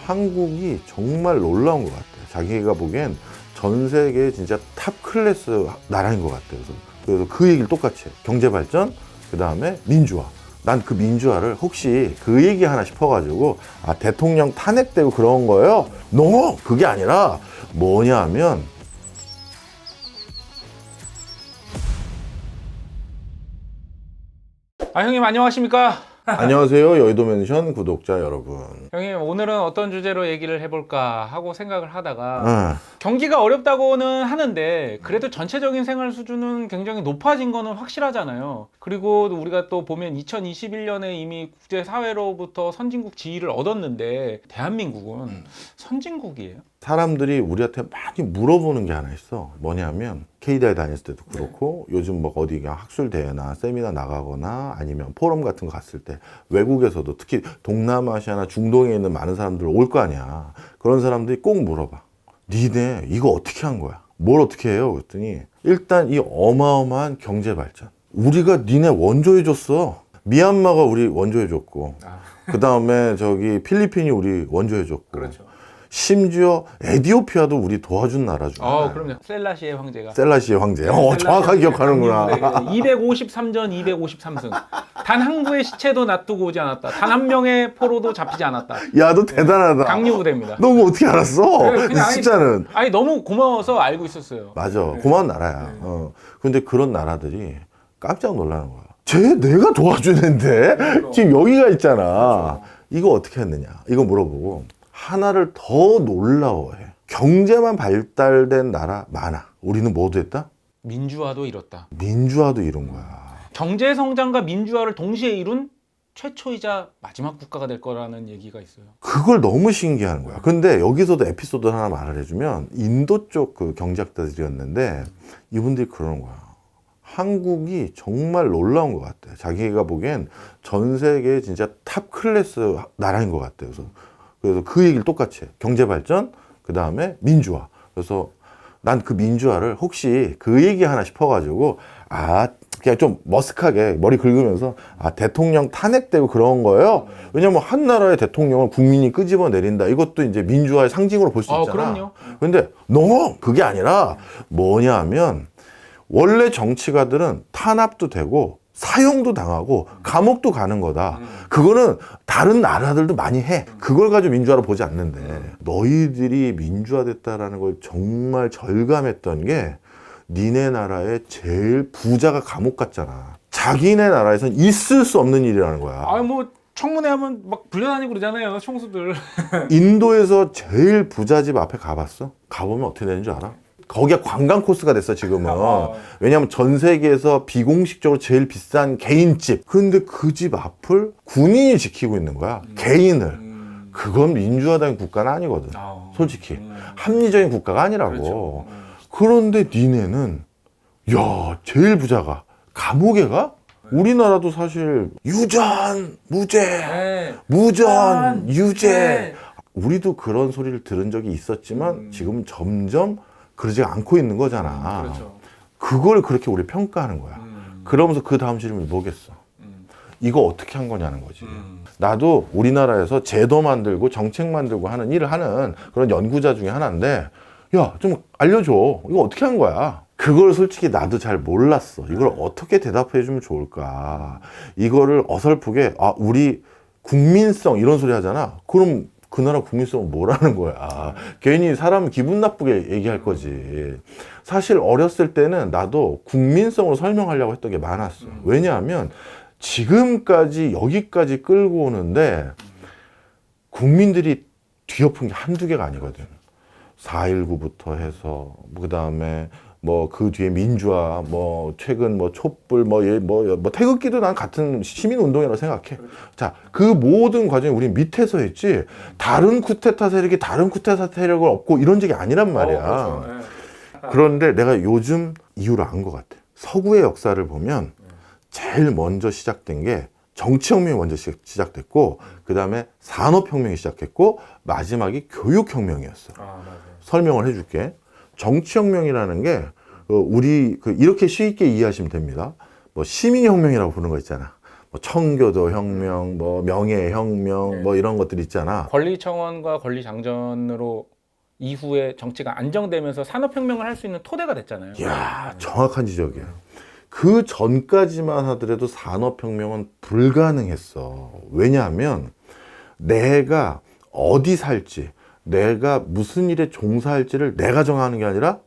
한국이 정말 놀라운 것 같아요. 자기가 보기엔 전 세계 진짜 탑 클래스 나라인 것 같아요. 그래서 그 얘기를 똑같이 해요. 경제 발전, 그 다음에 민주화. 난 그 민주화를 혹시 그 얘기 하나 싶어가지고 대통령 탄핵되고 그런 거예요? No! 그게 아니라 뭐냐 하면 형님 안녕하십니까? 안녕하세요. 여의도 맨션 구독자 여러분. 형님 오늘은 어떤 주제로 얘기를 해볼까 하고 생각을 하다가 경기가 어렵다고는 하는데 그래도 전체적인 생활 수준은 굉장히 높아진 거는 확실하잖아요. 그리고 우리가 또 보면 2021년에 이미 국제사회로부터 선진국 지위를 얻었는데 대한민국은 선진국이에요? 사람들이 우리한테 많이 물어보는 게 하나 있어. 뭐냐면 K대에 다녔을 때도 그렇고 요즘 뭐 어디 학술 대회나 세미나 나가거나 아니면 포럼 같은 거 갔을 때 외국에서도 특히 동남아시아나 중동에 있는 많은 사람들 올 거 아니야. 그런 사람들이 꼭 물어봐. 니네 이거 어떻게 한 거야? 뭘 어떻게 해요? 그랬더니 일단 이 어마어마한 경제 발전. 우리가 니네 원조해줬어. 미얀마가 우리 원조해줬고 그 다음에 저기 필리핀이 우리 원조해줬고 그렇죠. 심지어 에티오피아도 우리 도와준 나라 중 하나예요. 그럼요. 셀라시의 황제가. 셀라시의 황제. 정확하게 기억하는구나. 253전 253승. 단 한 구의 시체도 놔두고 오지 않았다. 단 한 명의 포로도 잡히지 않았다. 야, 너 대단하다. 강요부대입니다. 너 그거 어떻게 알았어? 그냥 숫자는. 아니 너무 고마워서 알고 있었어요. 맞아. 고마운 나라야. 근데 그런 나라들이 깜짝 놀라는 거야. 내가 도와주는데 지금 여기가 있잖아. 이거 어떻게 했느냐. 이거 물어보고 하나를 더 놀라워해. 경제만 발달된 나라 많아. 우리는 뭐도 했다? 민주화도 이뤘다. 민주화도 이룬 거야. 경제 성장과 민주화를 동시에 이룬 최초이자 마지막 국가가 될 거라는 얘기가 있어요. 그걸 너무 신기한 거야. 근데 여기서도 에피소드 하나 말을 해주면 인도 쪽 그 경제학자들이었는데 이분들이 그러는 거야. 한국이 정말 놀라운 것 같아. 자기가 보기엔 전 세계 진짜 탑 클래스 나라인 것 같아요. 그래서 그 얘기를 똑같이 해. 경제 발전, 그 다음에 민주화. 그래서 난 그 민주화를 혹시 그 얘기 하나 싶어가지고 그냥 좀 머쓱하게 머리 긁으면서 대통령 탄핵되고 그런 거예요. 왜냐면 한 나라의 대통령을 국민이 끄집어 내린다. 이것도 이제 민주화의 상징으로 볼 수 있잖아. 그럼요. 근데 no! 그게 아니라 뭐냐 하면 원래 정치가들은 탄압도 되고 사형도 당하고 감옥도 가는 거다. 그거는 다른 나라들도 많이 해. 그걸 가지고 민주화로 보지 않는데 너희들이 민주화됐다라는 걸 정말 절감했던 게 니네 나라의 제일 부자가 감옥 갔잖아. 자기네 나라에선 있을 수 없는 일이라는 거야. 뭐 청문회 하면 막 불려다니고 그러잖아요, 총수들. 인도에서 제일 부자 집 앞에 가봤어? 가보면 어떻게 되는 줄 알아? 거기가 관광 코스가 됐어 지금은. 왜냐하면 전 세계에서 비공식적으로 제일 비싼 개인집. 그런데 그 집 앞을 군인이 지키고 있는 거야. 개인을. 그건 민주화된 국가는 아니거든. 솔직히 합리적인 국가가 아니라고. 그렇죠. 그런데 니네는 야 제일 부자가 감옥에 가? 우리나라도 사실 유전 무죄 무전 유죄 우리도 그런 소리를 들은 적이 있었지만 지금 점점 그러지 않고 있는 거잖아. 그렇죠. 그걸 그렇게 우리 평가하는 거야. 그러면서 그 다음 질문이 뭐겠어? 이거 어떻게 한 거냐는 거지. 나도 우리나라에서 제도 만들고 정책 만들고 하는 일을 하는 그런 연구자 중에 하나인데 야, 좀 알려줘. 이거 어떻게 한 거야? 그걸 솔직히 나도 잘 몰랐어. 이걸 어떻게 대답해 주면 좋을까? 이거를 어설프게 우리 국민성 이런 소리 하잖아. 그럼 그 나라 국민성은 뭐라는 거야? 괜히 사람 기분 나쁘게 얘기할 거지. 사실 어렸을 때는 나도 국민성으로 설명하려고 했던 게 많았어. 왜냐하면 지금까지 여기까지 끌고 오는데 국민들이 뒤엎은 게 한두 개가 아니거든. 4.19부터 해서 그 다음에 뭐 그 뒤에 민주화, 뭐 최근 뭐 촛불, 뭐 태극기도 난 같은 시민 운동이라고 생각해. 자, 그 모든 과정이 우리 밑에서 했지. 다른 쿠데타 세력이 다른 쿠데타 세력을 얻고 이런 적이 아니란 말이야. 그렇죠. 그런데 내가 요즘 이유를 안 것 같아. 서구의 역사를 보면 제일 먼저 시작된 게 정치혁명이 먼저 시작됐고 그 다음에 산업혁명이 시작했고 마지막이 교육혁명이었어. 설명을 해줄게. 정치혁명이라는 게 우리 이렇게 쉽게 이해하시면 됩니다. 뭐 시민혁명이라고 부르는 거 있잖아. 뭐 청교도 혁명, 뭐 명예혁명, 네. 뭐 이런 것들 있잖아. 권리청원과 권리장전으로 이후에 정치가 안정되면서 산업혁명을 할 수 있는 토대가 됐잖아요. 이야, 정확한 지적이야. 그 전까지만 하더라도 산업혁명은 불가능했어. 왜냐하면 내가 어디 살지, 내가 무슨 일에 종사할지를 내가 정하는 게 아니라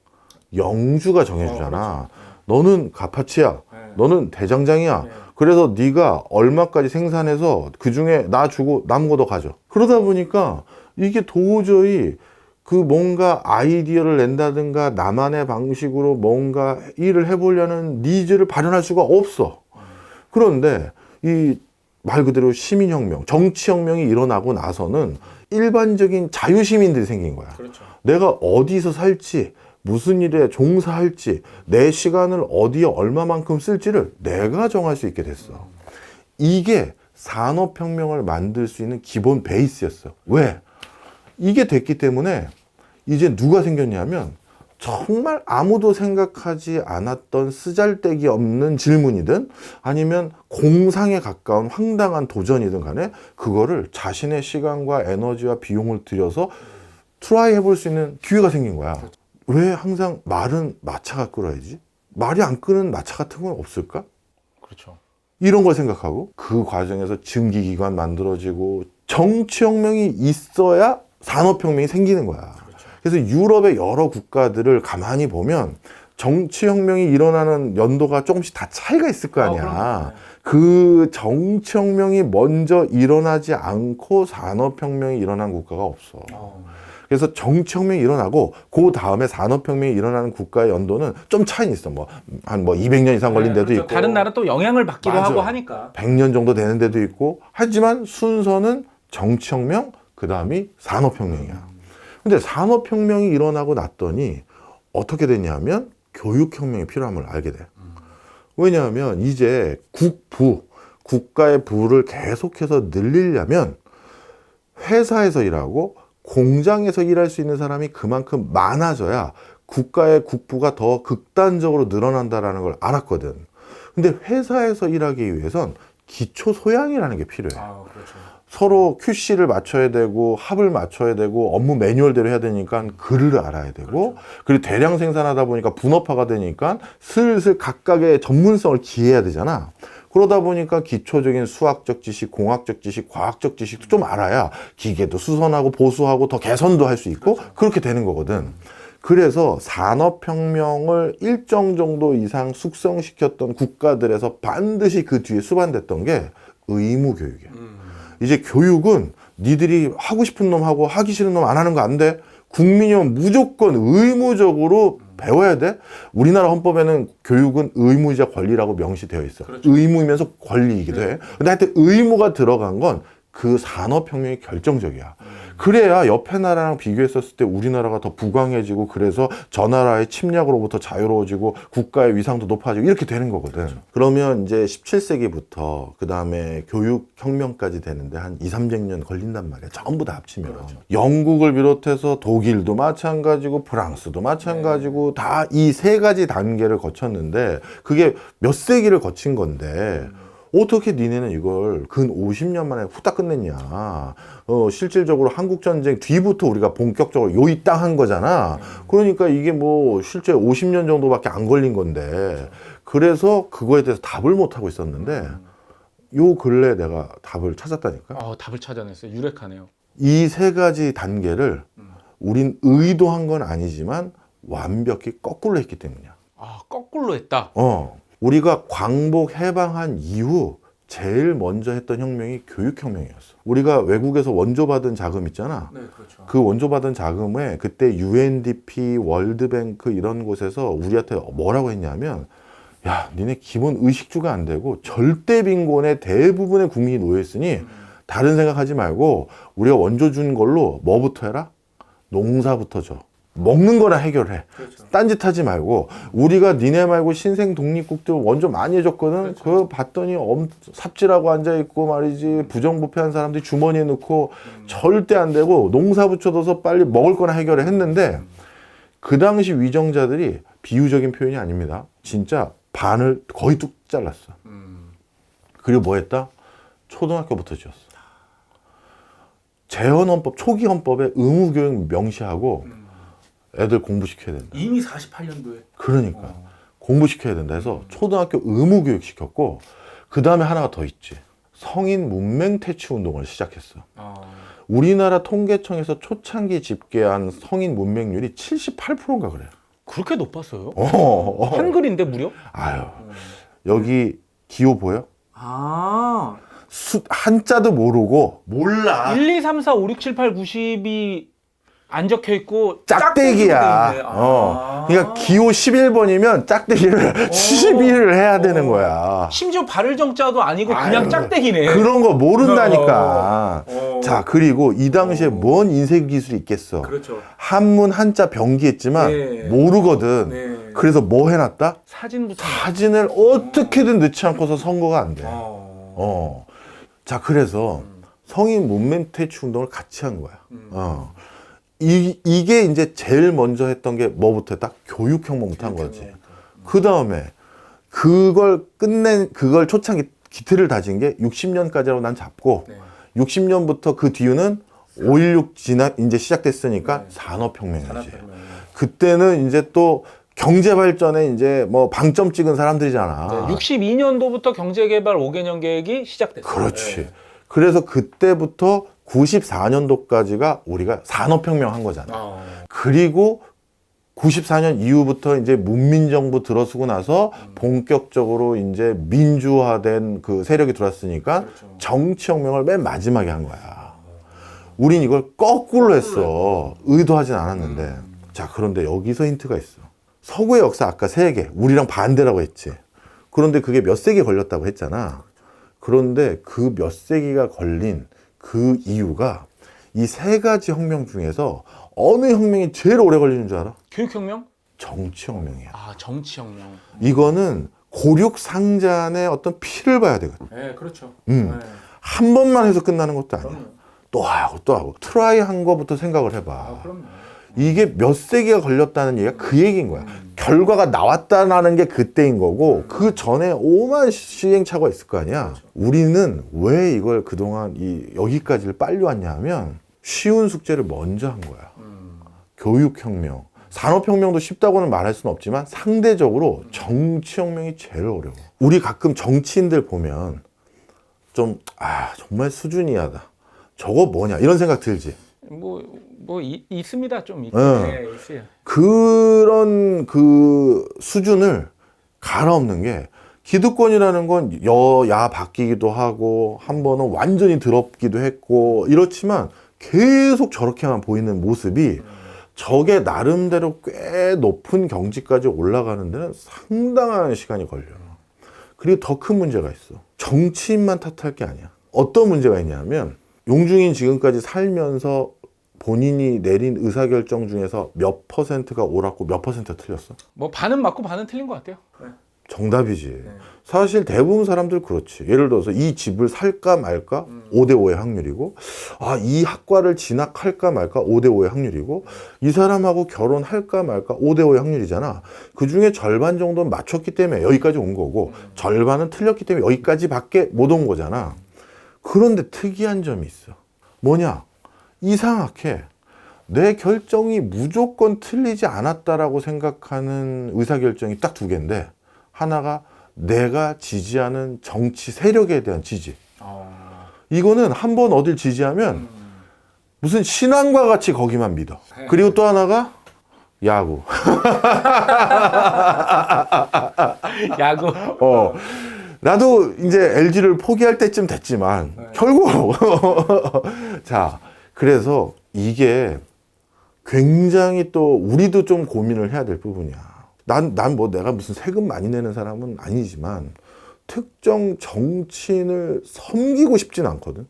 영주가 정해주잖아. 너는 가파치야. 너는 대장장이야. 그래서 네가 얼마까지 생산해서 그중에 나 주고 남은 거 너 가져. 그러다 보니까 이게 도저히 그 뭔가 아이디어를 낸다든가 나만의 방식으로 뭔가 일을 해보려는 니즈를 발현할 수가 없어. 그런데 이 말 그대로 시민혁명, 정치혁명이 일어나고 나서는 일반적인 자유시민들이 생긴 거야. 그렇죠. 내가 어디서 살지, 무슨 일에 종사할지, 내 시간을 어디에 얼마만큼 쓸지를 내가 정할 수 있게 됐어. 이게 산업혁명을 만들 수 있는 기본 베이스였어. 왜? 이게 됐기 때문에 이제 누가 생겼냐면 정말 아무도 생각하지 않았던 쓰잘데기 없는 질문이든 아니면 공상에 가까운 황당한 도전이든 간에 그거를 자신의 시간과 에너지와 비용을 들여서 트라이 해볼 수 있는 기회가 생긴 거야. 왜 항상 말은 마차가 끌어야지? 말이 안 끄는 마차 같은 건 없을까? 그렇죠. 이런 걸 생각하고 그 과정에서 증기기관 만들어지고 정치혁명이 있어야 산업혁명이 생기는 거야. 그래서 유럽의 여러 국가들을 가만히 보면 정치혁명이 일어나는 연도가 조금씩 다 차이가 있을 거 아니야. 그 정치혁명이 먼저 일어나지 않고 산업혁명이 일어난 국가가 없어. 그래서 정치혁명이 일어나고 그 다음에 산업혁명이 일어나는 국가의 연도는 좀 차이는 있어. 한 200년 이상 걸린 데도 그렇죠. 있고 다른 나라 또 영향을 받기도 맞아. 하고 하니까. 100년 정도 되는 데도 있고 하지만 순서는 정치혁명, 그 다음이 산업혁명이야. 근데 산업혁명이 일어나고 났더니 어떻게 됐냐면 교육혁명이 필요함을 알게 돼. 왜냐하면 이제 국가의 부를 계속해서 늘리려면 회사에서 일하고 공장에서 일할 수 있는 사람이 그만큼 많아져야 국가의 국부가 더 극단적으로 늘어난다는 걸 알았거든. 근데 회사에서 일하기 위해선 기초 소양이라는 게 필요해. 그렇죠. 서로 QC를 맞춰야 되고 합을 맞춰야 되고 업무 매뉴얼대로 해야 되니까 글을 알아야 되고 그리고 대량 생산하다 보니까 분업화가 되니까 슬슬 각각의 전문성을 기해야 되잖아. 그러다 보니까 기초적인 수학적 지식, 공학적 지식, 과학적 지식도 좀 알아야 기계도 수선하고 보수하고 더 개선도 할 수 있고 그렇게 되는 거거든. 그래서 산업혁명을 일정 정도 이상 숙성시켰던 국가들에서 반드시 그 뒤에 수반됐던 게 의무교육이야. 이제 교육은 니들이 하고 싶은 놈 하고 하기 싫은 놈 안 하는 거 안 돼. 국민이면 무조건 의무적으로 배워야 돼. 우리나라 헌법에는 교육은 의무이자 권리라고 명시되어 있어. 그렇죠. 의무이면서 권리이기도 해. 근데 하여튼 의무가 들어간 건 그 산업혁명이 결정적이야. 그래야 옆에 나라랑 비교했었을 때 우리나라가 더 부강해지고 그래서 저 나라의 침략으로부터 자유로워지고 국가의 위상도 높아지고 이렇게 되는 거거든. 그러면 이제 17세기부터 그 다음에 교육혁명까지 되는데 한 200~300년 걸린단 말이야. 전부 다 합치면. 영국을 비롯해서 독일도 마찬가지고 프랑스도 마찬가지고 다 이 세 가지 단계를 거쳤는데 그게 몇 세기를 거친 건데 어떻게 니네는 이걸 근 50년 만에 후딱 끝냈냐. 실질적으로 한국전쟁 뒤부터 우리가 본격적으로 요이 땅 한 거잖아. 그러니까 이게 뭐 실제 50년 정도밖에 안 걸린 건데 그래서 그거에 대해서 답을 못 하고 있었는데 요 근래 내가 답을 찾았다니까. 답을 찾아냈어요. 유력하네요. 이 세 가지 단계를 우린 의도한 건 아니지만 완벽히 거꾸로 했기 때문이야. 거꾸로 했다. 우리가 광복 해방한 이후 제일 먼저 했던 혁명이 교육혁명이었어. 우리가 외국에서 원조받은 자금 있잖아. 네, 그렇죠. 그 원조받은 자금에 그때 UNDP, 월드뱅크 이런 곳에서 우리한테 뭐라고 했냐면 야, 니네 기본 의식주가 안 되고 절대 빈곤의 대부분의 국민이 놓여있으니 다른 생각하지 말고 우리가 원조 준 걸로 뭐부터 해라? 농사부터 줘. 먹는 거나 해결해. 그렇죠. 딴짓하지 말고 우리가 니네 말고 신생 독립국들 원조 많이 해줬거든. 그렇죠. 그거 봤더니 삽질하고 앉아있고 말이지 부정부패한 사람들이 주머니에 넣고 절대 안 되고 농사 붙여둬서 빨리 먹을 거나 해결해 했는데 그 당시 위정자들이 비유적인 표현이 아닙니다. 진짜 반을 거의 뚝 잘랐어. 그리고 뭐 했다? 초등학교부터 지었어. 재헌헌법, 초기 헌법에 의무교육 명시하고 애들 공부시켜야 된다. 이미 48년도에. 그러니까 공부시켜야 된다 해서 초등학교 의무교육 시켰고, 그 다음에 하나가 더 있지. 성인 문맹 퇴치 운동을 시작했어. 우리나라 통계청에서 초창기 집계한 성인 문맹률이 78%인가 그래요. 그렇게 높았어요? 어. 한글인데 무려? 아유, 여기 기호 보여? 아. 한자도 모르고 몰라. 1, 2, 3, 4, 5, 6, 7, 8, 90이 안 적혀 있고 짝대기야. 그러니까 기호 11번이면 짝대기를 12를 해야 되는 거야. 심지어 발을 정자도 아니고 그냥 아유, 짝대기네. 그런 거 모른다니까. 자, 그리고 이 당시에 뭔 인쇄 기술이 있겠어. 그렇죠. 한문 한자 병기했지만 네. 모르거든. 네. 그래서 뭐 해놨다? 사진부터. 사진을 어떻게든 넣지 않고서 선거가 안 돼. 자, 그래서 성인 문맹 퇴치 운동을 같이 한 거야. 이게 이제 제일 먼저 했던 게 뭐부터 했다? 교육혁명부터 한 거지. 그 다음에 그걸 초창기 기틀을 다진 게 60년까지라고 난 잡고, 60년부터 그 뒤는 5.16 이제 시작됐으니까 산업혁명이지. 그때는 이제 또 경제 발전에 이제 뭐 방점 찍은 사람들이잖아. 62년도부터 경제개발 5개년 계획이 시작됐어요. 그렇지. 그래서 그때부터 94년도까지가 우리가 산업혁명 한 거잖아. 그리고 94년 이후부터 이제 문민정부 들어서고 나서 본격적으로 이제 민주화된 그 세력이 들어왔으니까 정치혁명을 맨 마지막에 한 거야. 우린 이걸 거꾸로 했어. 의도하진 않았는데. 자, 그런데 여기서 힌트가 있어. 서구의 역사 아까 3개, 우리랑 반대라고 했지. 그런데 그게 몇 세기 걸렸다고 했잖아. 그런데 그 몇 세기가 걸린 그 이유가 이 3가지 혁명 중에서 어느 혁명이 제일 오래 걸리는 줄 알아? 교육혁명? 정치혁명이야. 아, 정치혁명. 이거는 고륙상잔의 어떤 피를 봐야 되거든. 네, 그렇죠. 한 번만 해서 끝나는 것도 아니야. 또 하고 또 하고 트라이 한 거부터 생각을 해봐. 그럼요. 이게 몇 세기가 걸렸다는 얘기가 그 얘기인 거야. 결과가 나왔다라는 게 그때인 거고, 그 전에 오만 시행착오가 있을 거 아니야. 우리는 왜 이걸 그동안 여기까지를 빨리 왔냐 하면 쉬운 숙제를 먼저 한 거야. 교육혁명. 산업혁명도 쉽다고는 말할 수는 없지만 상대적으로 정치혁명이 제일 어려워. 우리 가끔 정치인들 보면 좀 정말 수준이 하다. 저거 뭐냐 이런 생각 들지. 있습니다. 좀 네, 있어요. 그런 그 수준을 갈아엎는 게, 기득권이라는 건 여야 바뀌기도 하고 한 번은 완전히 더럽기도 했고 이렇지만 계속 저렇게만 보이는 모습이 저게 나름대로 꽤 높은 경지까지 올라가는 데는 상당한 시간이 걸려요. 그리고 더 큰 문제가 있어. 정치인만 탓할 게 아니야. 어떤 문제가 있냐면, 용중인 지금까지 살면서 본인이 내린 의사결정 중에서 몇 퍼센트가 옳았고 몇 퍼센트가 틀렸어? 뭐 반은 맞고 반은 틀린 것 같아요. 정답이지. 사실 대부분 사람들 그렇지. 예를 들어서 이 집을 살까 말까 5대5의 확률이고, 이 학과를 진학할까 말까 5대5의 확률이고, 이 사람하고 결혼할까 말까 5대5의 확률이잖아. 그 중에 절반 정도는 맞췄기 때문에 여기까지 온 거고, 절반은 틀렸기 때문에 여기까지밖에 못 온 거잖아. 그런데 특이한 점이 있어. 뭐냐? 이상하게 내 결정이 무조건 틀리지 않았다라고 생각하는 의사결정이 딱 2개인데, 하나가 내가 지지하는 정치 세력에 대한 지지. 이거는 한번 어딜 지지하면 무슨 신앙과 같이 거기만 믿어. 그리고 또 하나가 야구. 야구. 나도 이제 LG를 포기할 때쯤 됐지만 결국 자, 그래서 이게 굉장히 또 우리도 좀 고민을 해야 될 부분이야. 난 뭐 내가 무슨 세금 많이 내는 사람은 아니지만 특정 정치인을 섬기고 싶진 않거든.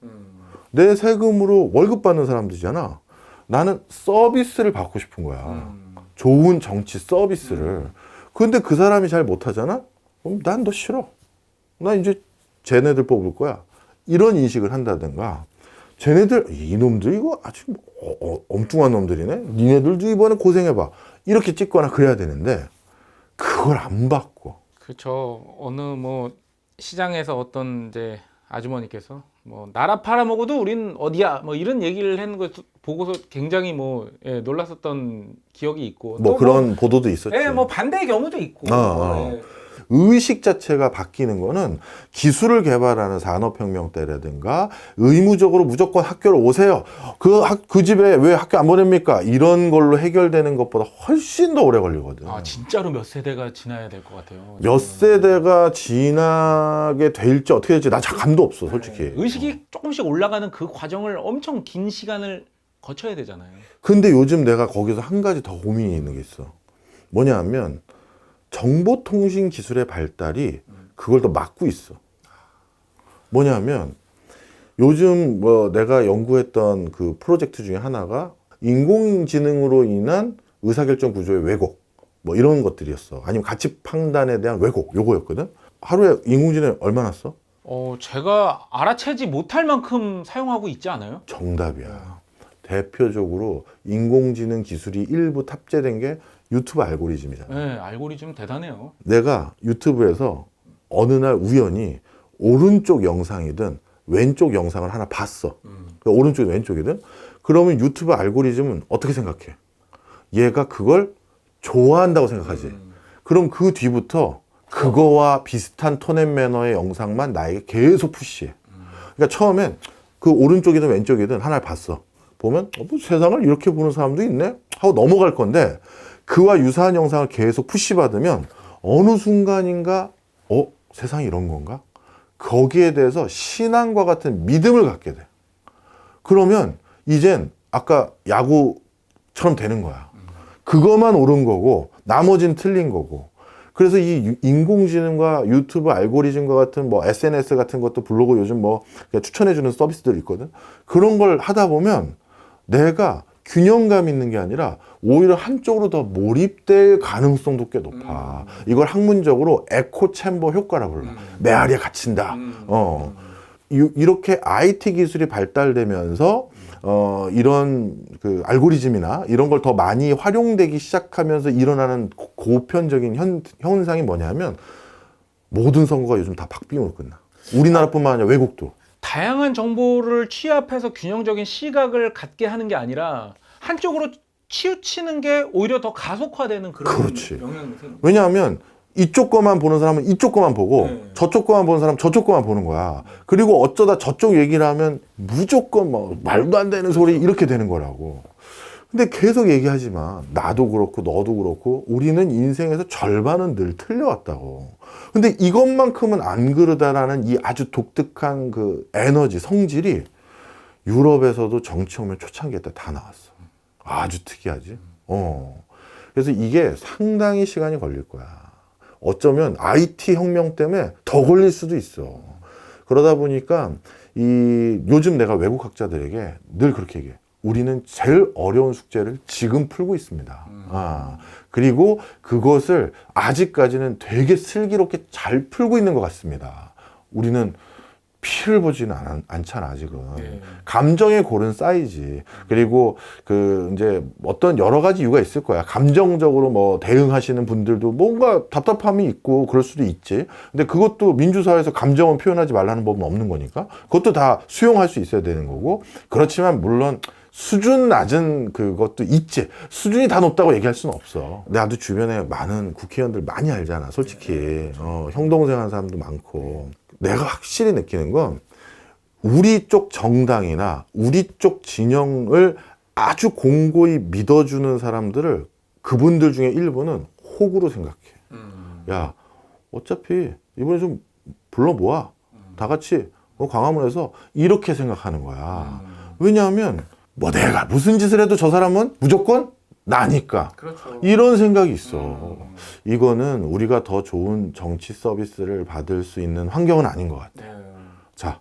내 세금으로 월급 받는 사람들이잖아. 나는 서비스를 받고 싶은 거야. 좋은 정치 서비스를. 근데 그 사람이 잘 못하잖아? 그럼 난 너 싫어. 나 이제 쟤네들 뽑을 거야. 이런 인식을 한다든가, 쟤네들 이놈들 이거 아주 엉뚱한 놈들이네. 니네들도 이번에 고생해봐. 이렇게 찍거나 그래야 되는데 그걸 안 받고. 그렇죠. 어느 뭐 시장에서 어떤 이제 아주머니께서 뭐 나라 팔아먹어도 우린 어디야 뭐 이런 얘기를 하는 거 보고서 굉장히 뭐 예, 놀랐었던 기억이 있고 뭐 또 그런 보도도 있었지. 예, 뭐 반대의 경우도 있고 예. 의식 자체가 바뀌는 거는 기술을 개발하는 산업혁명 때라든가 의무적으로 무조건 학교를 오세요. 그 집에 왜 학교 안 보냅니까? 이런 걸로 해결되는 것보다 훨씬 더 오래 걸리거든. 아 진짜로 몇 세대가 지나야 될 것 같아요. 몇 세대가 지나게 될지 어떻게 될지 나 잘 감도 없어, 솔직히. 의식이 조금씩 올라가는 그 과정을 엄청 긴 시간을 거쳐야 되잖아요. 근데 요즘 내가 거기서 한 가지 더 고민이 있는 게 있어. 뭐냐 하면 정보통신 기술의 발달이 그걸 더 막고 있어. 뭐냐 하면 요즘 뭐 내가 연구했던 그 프로젝트 중에 하나가 인공지능으로 인한 의사결정 구조의 왜곡 뭐 이런 것들이었어. 아니면 가치 판단에 대한 왜곡 요거였거든. 하루에 인공지능 얼마나 써? 제가 알아채지 못할 만큼 사용하고 있지 않아요? 정답이야. 대표적으로 인공지능 기술이 일부 탑재된 게 유튜브 알고리즘이잖아. 네, 알고리즘 대단해요. 내가 유튜브에서 어느 날 우연히 오른쪽 영상이든 왼쪽 영상을 하나 봤어. 그러니까 오른쪽이든 왼쪽이든. 그러면 유튜브 알고리즘은 어떻게 생각해? 얘가 그걸 좋아한다고 생각하지. 그럼 그 뒤부터 그거와 비슷한 톤 앤 매너의 영상만 나에게 계속 푸시해. 그러니까 처음엔 그 오른쪽이든 왼쪽이든 하나를 봤어. 보면 뭐 세상을 이렇게 보는 사람도 있네 하고 넘어갈 건데 그와 유사한 영상을 계속 푸시받으면 어느 순간인가 세상이 이런 건가? 거기에 대해서 신앙과 같은 믿음을 갖게 돼. 그러면 이젠 아까 야구처럼 되는 거야. 그것만 옳은 거고 나머지는 틀린 거고. 그래서 이 인공지능과 유튜브 알고리즘과 같은 뭐 SNS 같은 것도 블로그 요즘 뭐 추천해주는 서비스들이 있거든. 그런 걸 하다 보면 내가 균형감 있는 게 아니라 오히려 한쪽으로 더 몰입될 가능성도 꽤 높아. 이걸 학문적으로 에코 챔버 효과라고 불러. 메아리에 갇힌다. 이렇게 IT 기술이 발달되면서 이런 그 알고리즘이나 이런 걸 더 많이 활용되기 시작하면서 일어나는 보편적인 현상이 뭐냐면 모든 선거가 요즘 다 박빙으로 끝나. 우리나라뿐만 아니라 외국도. 다양한 정보를 취합해서 균형적인 시각을 갖게 하는 게 아니라 한쪽으로 치우치는 게 오히려 더 가속화되는 그런 그렇지. 영향이 생겨. 왜냐하면 이쪽 거만 보는 사람은 이쪽 거만 보고 저쪽 거만 보는 사람은 저쪽 거만 보는 거야. 그리고 어쩌다 저쪽 얘기를 하면 무조건 뭐 말도 안 되는 소리 이렇게 되는 거라고. 근데 계속 얘기하지만 나도 그렇고 너도 그렇고 우리는 인생에서 절반은 늘 틀려왔다고. 근데 이것만큼은 안 그러다라는 이 아주 독특한 그 에너지, 성질이 유럽에서도 정치혁명 초창기 때 다 나왔어. 아주 특이하지. 그래서 이게 상당히 시간이 걸릴 거야. 어쩌면 IT 혁명 때문에 더 걸릴 수도 있어. 그러다 보니까 요즘 내가 외국 학자들에게 늘 그렇게 얘기해. 우리는 제일 어려운 숙제를 지금 풀고 있습니다. 그리고 그것을 아직까지는 되게 슬기롭게 잘 풀고 있는 것 같습니다. 우리는 피를 보지는 않잖아, 아직은. 감정의 골은 쌓이지. 그리고 이제 어떤 여러 가지 이유가 있을 거야. 감정적으로 뭐 대응하시는 분들도 뭔가 답답함이 있고 그럴 수도 있지. 근데 그것도 민주사회에서 감정은 표현하지 말라는 법은 없는 거니까. 그것도 다 수용할 수 있어야 되는 거고. 그렇지만 물론 수준 낮은 그것도 있지. 수준이 다 높다고 얘기할 수는 없어. 나도 주변에 많은 국회의원들 많이 알잖아, 솔직히. 형 동생 하는 사람도 많고. 내가 확실히 느끼는 건 우리 쪽 정당이나 우리 쪽 진영을 아주 공고히 믿어주는 사람들을 그분들 중에 일부는 호구로 생각해. 야, 어차피 이번에 좀 불러 모아. 다 같이 광화문에서 이렇게 생각하는 거야. 왜냐하면 뭐 내가 무슨 짓을 해도 저 사람은 무조건 나니까. 그렇죠. 이런 생각이 있어. 이거는 우리가 더 좋은 정치 서비스를 받을 수 있는 환경은 아닌 것 같아. 자,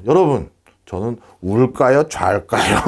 여러분, 저는 울까요? 좌일까요?